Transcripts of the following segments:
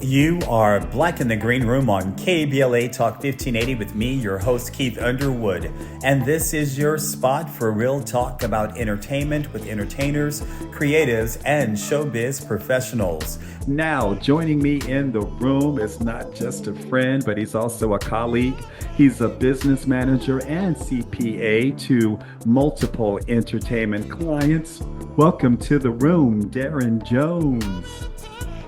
You are Black in the Green Room on KBLA Talk 1580 with me, your host, Keith Underwood. And this is your spot for real talk about entertainment with entertainers, creatives, and showbiz professionals. Now, joining me in the room is not just a friend, but he's also a colleague. He's a business manager and CPA to multiple entertainment clients. Welcome to the room, Darin Jones.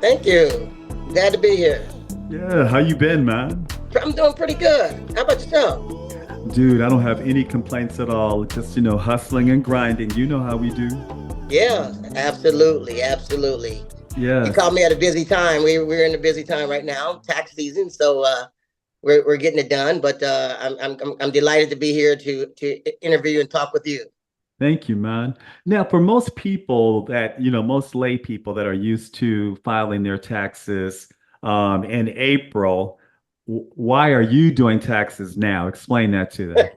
Thank you. Glad to be here. Yeah, how you been, man? I'm doing pretty good. How about yourself? Dude, I don't have any complaints at all. Just, hustling and grinding. You know how we do. Yeah, absolutely, absolutely. You Yes. called me at a busy time. We're in a busy time right now, tax season, so we're getting it done. But I'm delighted to be here to interview and talk with you. Thank you, man. Now, for most people that, most lay people that are used to filing their taxes in April, why are you doing taxes now? Explain that to them.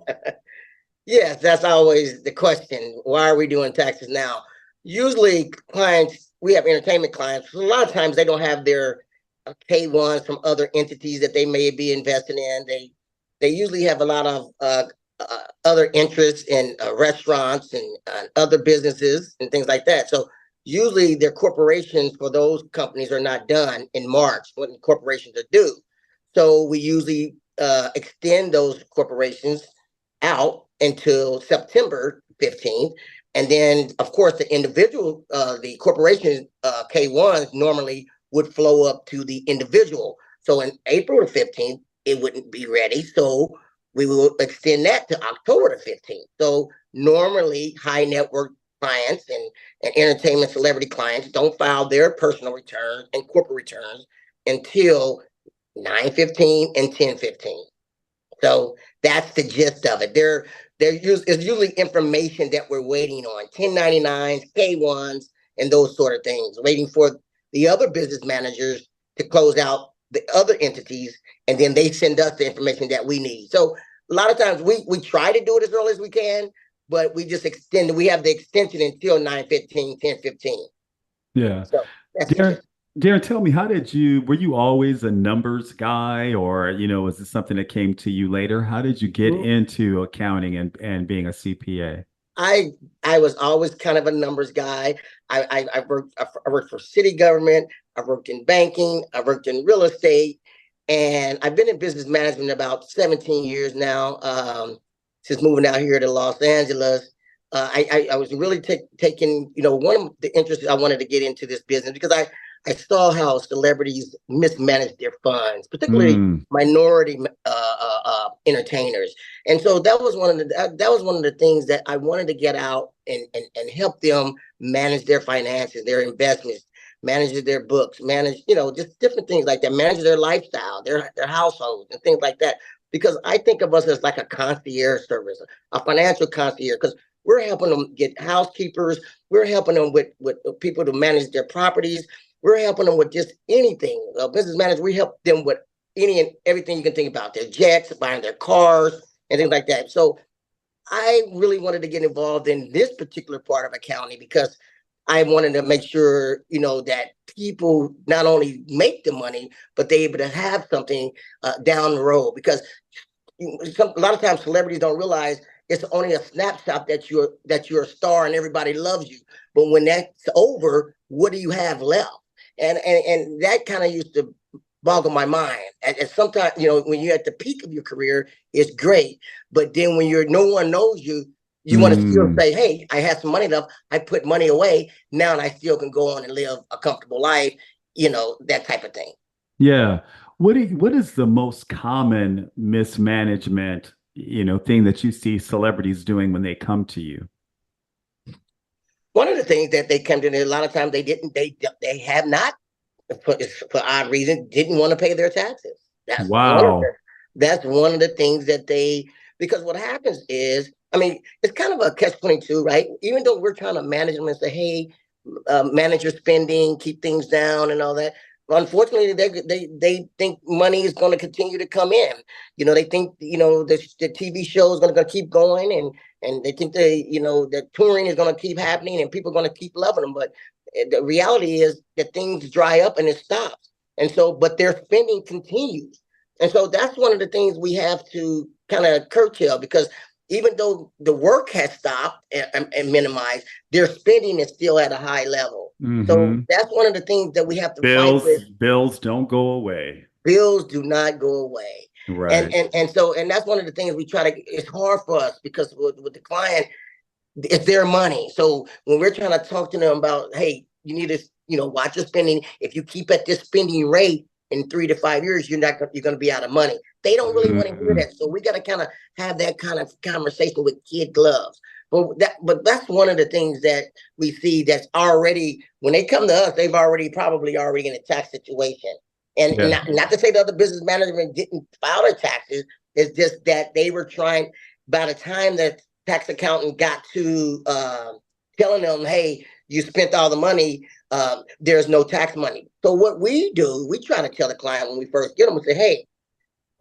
Yes, that's always the question. Why are we doing taxes now? Usually, clients, we have entertainment clients. A lot of times, they don't have their K1s from other entities that they may be investing in. They usually have a lot of other interests in restaurants and other businesses and things like that. So usually, their corporations for those companies are not done in March when corporations are due. So we usually extend those corporations out until September 15th. And then, of course, the corporation K1s normally would flow up to the individual. So in April the 15th, it wouldn't be ready. So we will extend that to October the 15th. So normally high net worth clients and entertainment celebrity clients don't file their personal returns and corporate returns until 9/15 and 10/15. So that's the gist of it. It's usually information that we're waiting on 1099s, K1s, and those sort of things, waiting for the other business managers to close out the other entities, and then they send us the information that we need. So a lot of times we try to do it as early as we can, but we just extend it. We have the extension until 9/15, 10/15. Yeah. So that's the Darren, gist. Darren, tell me, were you always a numbers guy or, was this something that came to you later? How did you get into accounting and being a CPA? I I was always kind of a numbers guy. I worked for city government. I worked in banking. I worked in real estate, and I've been in business management about 17 years now. Since moving out here to Los Angeles, I was really taking one of the interests I wanted to get into this business because I saw how celebrities mismanage their funds, particularly Mm, minority entertainers. And so that was one of the things that I wanted to get out and help them manage their finances, their investments, manage their books, manage just different things like that, manage their lifestyle, their households, and things like that. Because I think of us as like a concierge service, a financial concierge, because we're helping them get housekeepers, we're helping them with people to manage their properties, we're helping them with just anything. Business managers, we help them with any and everything you can think about, their jets, buying their cars, and things like that. So I really wanted to get involved in this particular part of accounting because I wanted to make sure, that people not only make the money, but they able to have something down the road. Because a lot of times celebrities don't realize it's only a snapshot that you're a star and everybody loves you. But when that's over, what do you have left? And that kind of used to boggle my mind. And sometimes, when you're at the peak of your career, it's great. But then when no one knows you, you want to still mm, say, hey, I have some money left. I put money away. Now and I still can go on and live a comfortable life, that type of thing. yeah. What is the most common mismanagement, thing that you see celebrities doing when they come to you? One of the things that they come to, a lot of times they have not, for odd reason, didn't want to pay their taxes. That's one of the Wow. that's one of the things that because what happens is, I mean, it's kind of a catch-22, right? Even though we're trying to manage them and say, hey, manage your spending, keep things down and all that. Unfortunately, they think money is going to continue to come in. They think the TV show is going to keep going, and they think that touring is going to keep happening, and people are going to keep loving them. But the reality is that things dry up and it stops. And so, but their spending continues. And so that's one of the things we have to kind of curtail, because even though the work has stopped and minimized, their spending is still at a high level. So Hmm. that's one of the things that we have to fight with. Bills don't go away. Bills do not go away. Right. And that's one of the things we try to, it's hard for us because with the client, it's their money. So when we're trying to talk to them about, hey, you need to, watch your spending. If you keep at this spending rate in 3 to 5 years, you're going to be out of money. They don't really want to hear Mhm. that. So we got to kind of have that kind of conversation with kid gloves. But that's one of the things that we see that's already, when they come to us, they've probably already in a tax situation. And Yeah. not to say the other business management didn't file their taxes. It's just that they were trying, by the time that tax accountant got to telling them, hey, you spent all the money, there's no tax money. So what we do, we try to tell the client when we first get them, we say, hey,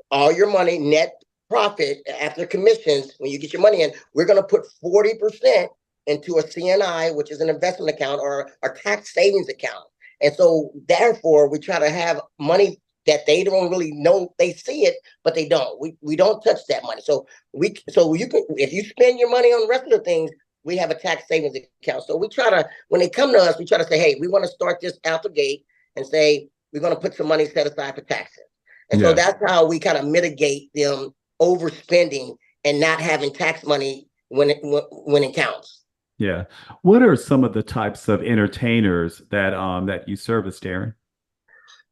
all your money, net profit after commissions, when you get your money in, we're going to put 40% into a CNI, which is an investment account, or a tax savings account. And so therefore, we try to have money that they don't really know. They see it, but they don't. We don't touch that money. So you can, if you spend your money on the rest of the things, we have a tax savings account. So we try to, when they come to us, we try to say, hey, we want to start this out the gate and say, we're going to put some money set aside for taxes. And so Yeah. that's how we kind of mitigate them overspending and not having tax money when it counts. Yeah. What are some of the types of entertainers that you service, Darren?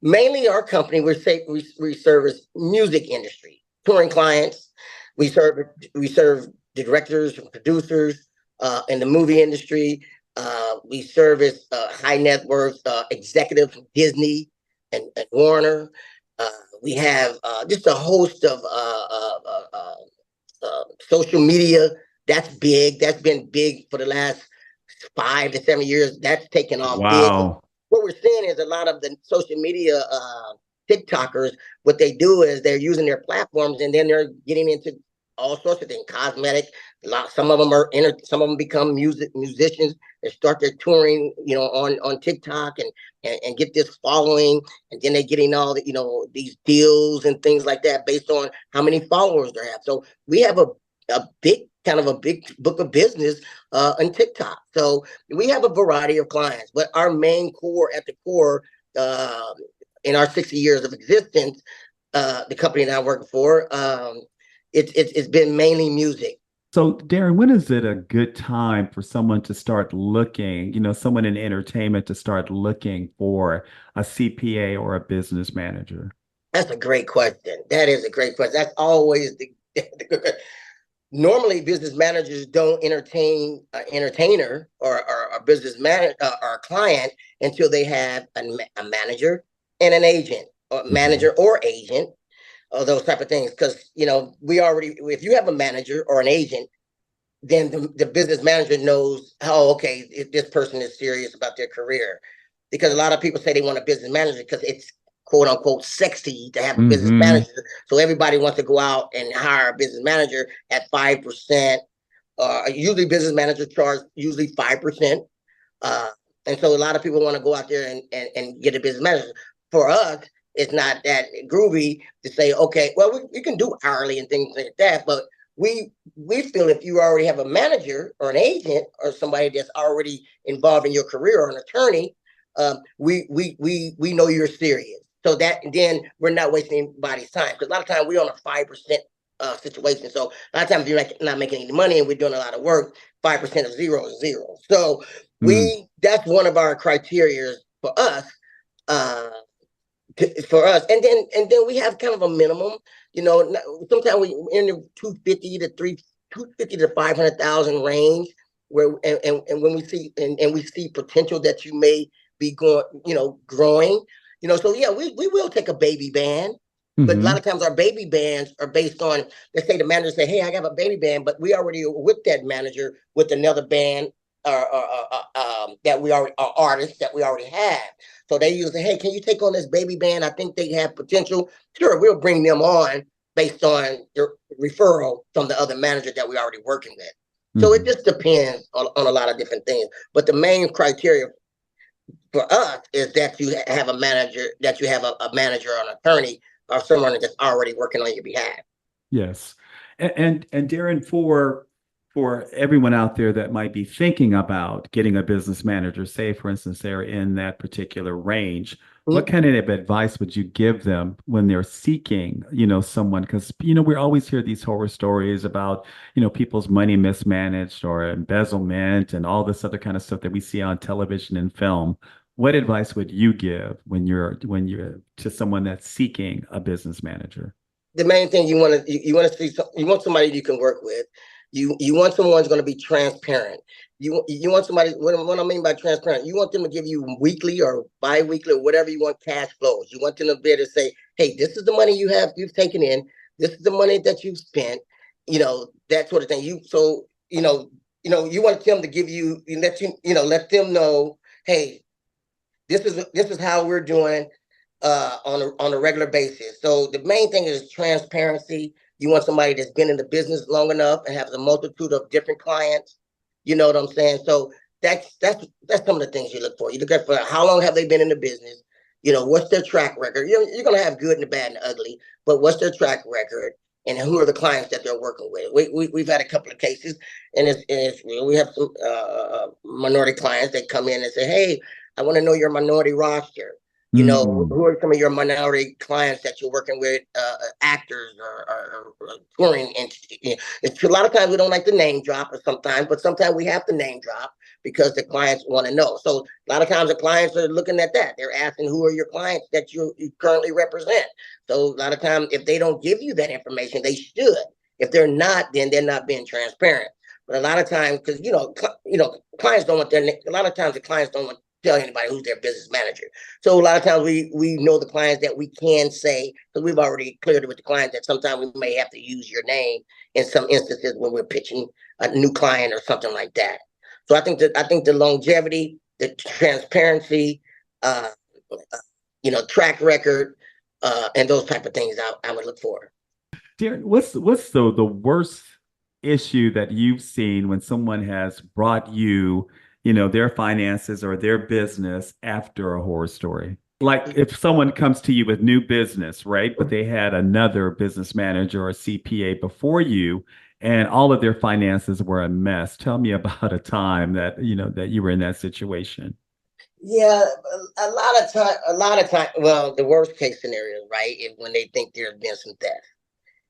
Mainly our company, we service music industry, touring clients. We serve the directors and producers in the movie industry. We service high net worth executives from Disney and Warner. Uh, we have just a host of social media. That's big. That's been big for the last 5 to 7 years. That's taken off big. Wow. What we're seeing is a lot of the social media TikTokers. What they do is they're using their platforms, and then they're getting into all sorts of things, cosmetic. Some of them some of them become musicians. They start their touring, on TikTok and get this following, and then they're getting all these deals and things like that based on how many followers they have. So we have a big book of business on TikTok. So we have a variety of clients, but our main core, at the core, uh, in our 60 years of existence, the company that I work for, it's been mainly music. So, Darren, when is it a good time for someone to start looking, someone in entertainment to start looking for a CPA or a business manager? That's a great question. That is a great question. That's always the normally business managers don't entertain an entertainer or a business manager or a client until they have a manager and an agent, or Mhm. manager or agent, or those type of things. Because if you have a manager or an agent, then the business manager knows, oh, okay, if this person is serious about their career. Because a lot of people say they want a business manager because it's quote unquote sexy to have a business Mhm. manager. So everybody wants to go out and hire a business manager at 5%. Usually business managers charge usually 5%. Uh, and so a lot of people want to go out there and get a business manager. For us, it's not that groovy to say, okay, well, we can do hourly and things like that, but we feel if you already have a manager or an agent or somebody that's already involved in your career, or an attorney, we know you're serious. So that then we're not wasting anybody's time, because a lot of times we're on a 5% situation. So a lot of times if you're not making any money and we're doing a lot of work, 5% of zero is zero. So Mm. that's one of our criteria for us. Uh, for us, and then we have kind of a minimum. Sometimes we in the 250 to 500,000 range, where and when we see potential that you may be growing. So yeah, we will take a baby band. But a lot Mhm. of times our baby bands are based on, let's say the manager say, hey, I have a baby band, but we already are with that manager with another band, that we already are artists that we already have. So they usually, hey, can you take on this baby band? I think they have potential. Sure, we'll bring them on based on your referral from the other manager that we're already working with. So it Mhm. just depends on a lot of different things. But the main criteria for us is that you have a manager, that you have a manager or an attorney or someone that's already working on your behalf. Yes. And Darren, for everyone out there that might be thinking about getting a business manager, say for instance they're in that particular range, what Mhm. kind of advice would you give them when they're seeking, someone? Because we always hear these horror stories about, people's money mismanaged or embezzlement and all this other kind of stuff that we see on television and film. What advice would you give when you're to someone that's seeking a business manager? The main thing you want to see, you want somebody you can work with. You want someone who's going to be transparent. You want somebody. What I mean by transparent, you want them to give you weekly or bi-weekly or whatever you want cash flows. You want them to be able to say, "Hey, this is the money you've taken in. This is the money that you've spent." That sort of thing. You want them to give you, let them know, "Hey, this is how we're doing on a regular basis." So the main thing is transparency. You want somebody that's been in the business long enough and has a multitude of different clients. You know what I'm saying? So that's some of the things you look for. You look at for how long have they been in the business. What's their track record? You're going to have good and the bad and the ugly, but what's their track record? And who are the clients that they're working with? We've had a couple of cases, and we have some minority clients that come in and say, "Hey, I want to know your minority roster. Mm. Who are some of your minority clients that you're working with, actors or touring entities?" It's a lot of times we don't like to name drop, or but sometimes we have to name drop because the clients want to know. So a lot of times the clients are looking at that. They're asking, who are your clients that you currently represent? So a lot of times, if they don't give you that information, they should. If they're not, then they're not being transparent. But a lot of times, because clients don't want a lot of times the clients don't want to tell anybody who's their business manager. So a lot of times we know the clients that we can say, because we've already cleared it with the client, that sometimes we may have to use your name in some instances when we're pitching a new client or something like that. So I think the longevity, the transparency, uh, track record, and those type of things I would look for. Darren, what's the worst issue that you've seen when someone has brought you, their finances or their business after a horror story? Like if someone comes to you with new business, right? But they had another business manager or CPA before you, and all of their finances were a mess. Tell me about a time that, that you were in that situation. Yeah, a lot of time. Well, the worst case scenario, right, is when they think there's been some theft.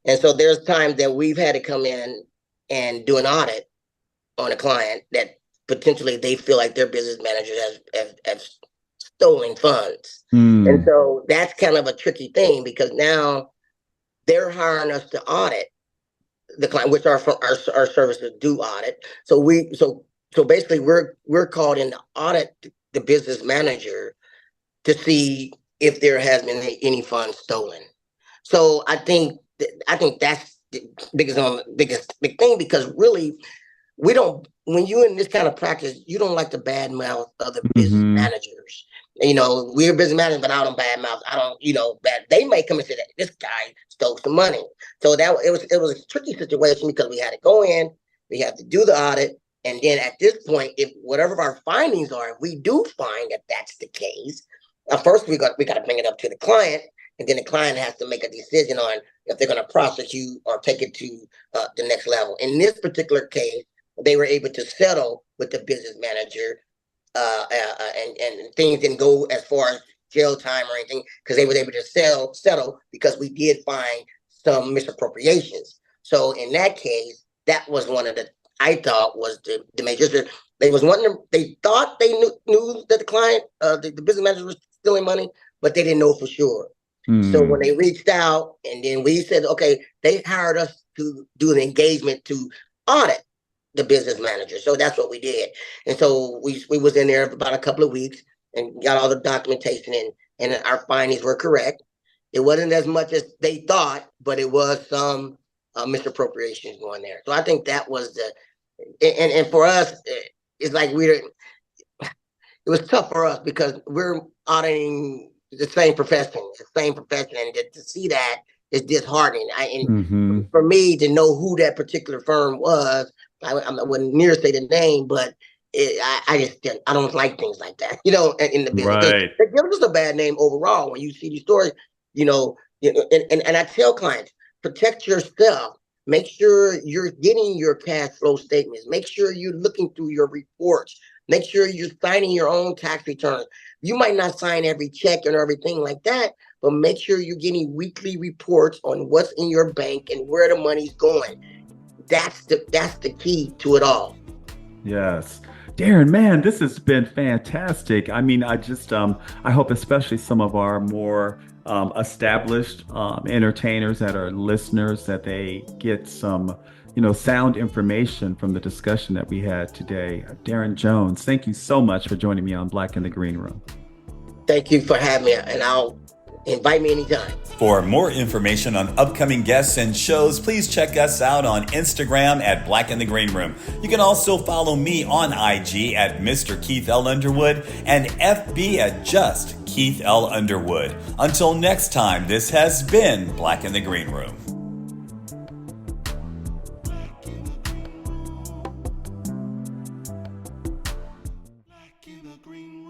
And so there's times that we've had to come in and do an audit on a client that potentially they feel like their business manager has stolen funds. And Hmm. so that's kind of a tricky thing because now they're hiring us to audit the client, which our services do audit. So basically we're called in to audit the business manager to see if there has been any funds stolen. So I think that's the biggest big thing, because really we don't, when you in this kind of practice, you don't like to badmouth other business Hmm. managers. We're business managers, but I don't badmouth. I don't, bad. They may come and say that this guy stole some money. So it was a tricky situation because we had to go in, we had to do the audit, and then at this point, if whatever our findings are, if we do find that that's the case, first we got to bring it up to the client, and then the client has to make a decision on if they're going to prosecute or take it to the next level. In this particular case, they were able to settle with the business manager, and things didn't go as far as jail time or anything because they were able to settle because we did find some misappropriations. So in that case, that was one of the, I thought was the major. They was wanting to, they thought they knew that the client, the business manager was stealing money, but they didn't know for sure. So when Hmm. they reached out, and then we said, okay, they hired us to do an engagement to audit the business manager. So that's what we did. And so we was in there for about a couple of weeks and got all the documentation in, and our findings were correct. It wasn't as much as they thought, but it was some misappropriations going there. So I think that was and for us, it's like it was tough for us because we're auditing the same profession, and to see that is disheartening. And Hmm. for me to know who that particular firm was, I wouldn't near say the name, but I just I don't like things like that, in the business, because Right. it gives us a bad name overall when you see these stories. And I tell clients, protect yourself. Make sure you're getting your cash flow statements. Make sure you're looking through your reports. Make sure you're signing your own tax returns. You might not sign every check and everything like that, but make sure you're getting weekly reports on what's in your bank and where the money's going. That's the key to it all. Yes. Darren, man, this has been fantastic. I mean, I hope especially some of our more established entertainers that are listeners that they get some, sound information from the discussion that we had today. Darren Jones, thank you so much for joining me on Black in the Green Room. Thank you for having me, and I'll invite me anytime. For more information on upcoming guests and shows, please check us out on Instagram at Black in the Green Room. You can also follow me on IG at Mr. Keith L. Underwood and FB at just Keith L. Underwood. Until next time, this has been Black in the Green Room. Black in the green room.